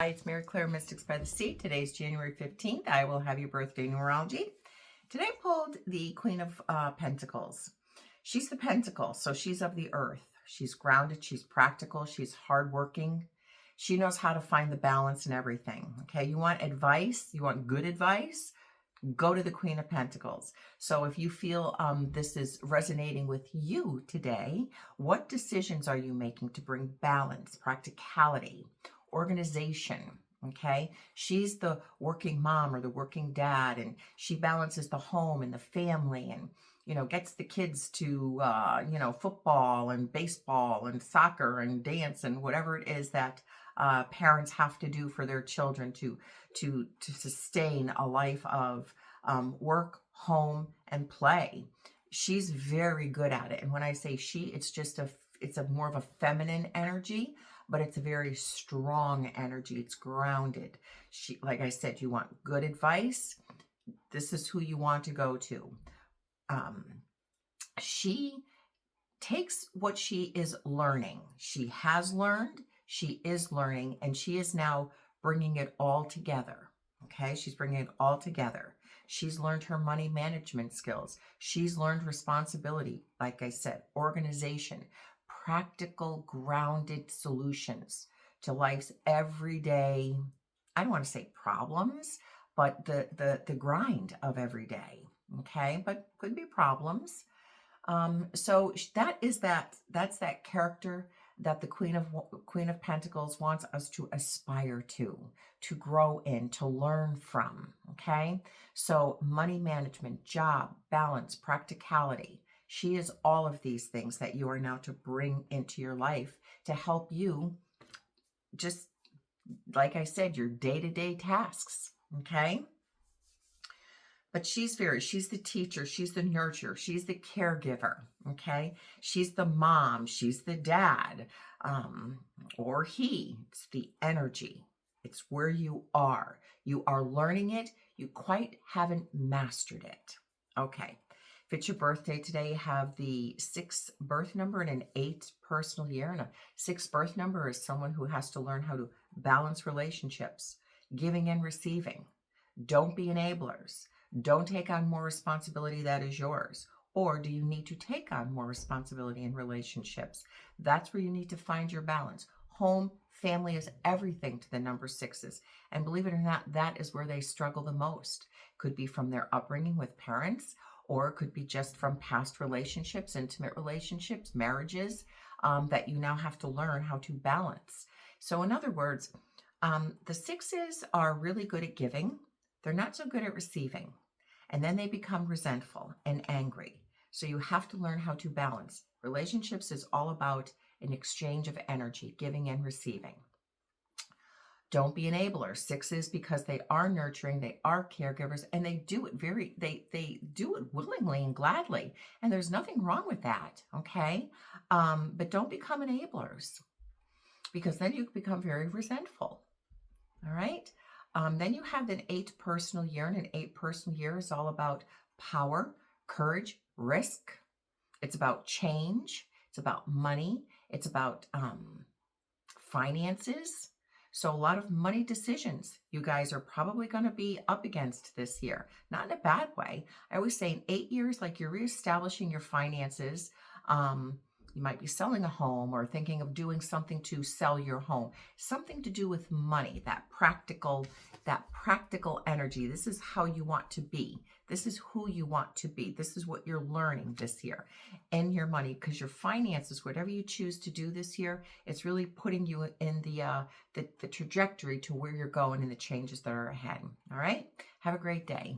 Hi, it's Mary Clare, Mystics by the Sea. Today's January 15th. I will have your birthday numerology. Today I pulled the Queen of Pentacles. She's the Pentacle, so she's of the earth. She's grounded, she's practical, she's hardworking. She knows how to find the balance in everything. Okay, you want advice, you want good advice, go to the Queen of Pentacles. So if you feel this is resonating with you today, what decisions are you making to bring balance, practicality, organization? Okay, she's the working mom or the working dad, and she balances the home and the family, and gets the kids to football and baseball and soccer and dance and whatever it is that parents have to do for their children to sustain a life of work, home, and play. She's very good at it. And when I say she, it's a more of a feminine energy, but it's a very strong energy. It's grounded. She, like I said, you want good advice. This is who you want to go to. She takes what she is learning. She has learned, she is learning, and she is now bringing it all together. Okay, she's bringing it all together. She's learned her money management skills. She's learned responsibility, like I said, organization, practical, grounded solutions to life's everyday, I don't want to say problems, but the grind of every day. Okay, but could be problems. So that's that character that the Queen of Pentacles wants us to aspire to grow in, to learn from. Okay, so money management, job, balance, practicality. She is all of these things that you are now to bring into your life to help you just, like I said, your day-to-day tasks. Okay. But she's the teacher, she's the nurturer, she's the caregiver, okay? She's the mom, she's the dad, or he. It's the energy. It's where you are. You are learning it. You quite haven't mastered it. Okay. If it's your birthday today, you have the 6 birth number and an 8 personal year. And a 6 birth number is someone who has to learn how to balance relationships, giving and receiving. Don't be enablers. Don't take on more responsibility that is yours. Or do you need to take on more responsibility in relationships? That's where you need to find your balance. Home, family is everything to the number 6s. And believe it or not, that is where they struggle the most. Could be from their upbringing with parents, or it could be just from past relationships, intimate relationships, marriages, that you now have to learn how to balance. So in other words, the 6s are really good at giving. They're not so good at receiving, and then they become resentful and angry. So you have to learn how to balance. Relationships is all about an exchange of energy, giving and receiving. Don't be enablers. 6s, because they are nurturing, they are caregivers, and they do it they do it willingly and gladly. And there's nothing wrong with that, okay? But don't become enablers, because then you become very resentful. All right? Then you have an 8 personal year, and an 8 personal year is all about power, courage, risk. It's about change. It's about money. It's about finances. So a lot of money decisions you guys are probably going to be up against this year. Not in a bad way. I always say in 8 years, like, you're reestablishing your finances. You might be selling a home or thinking of doing something to sell your home. Something to do with money, that practical energy. This is how you want to be. This is who you want to be. This is what you're learning this year. And your money, because your finances, whatever you choose to do this year, it's really putting you in the trajectory to where you're going and the changes that are ahead. All right? Have a great day.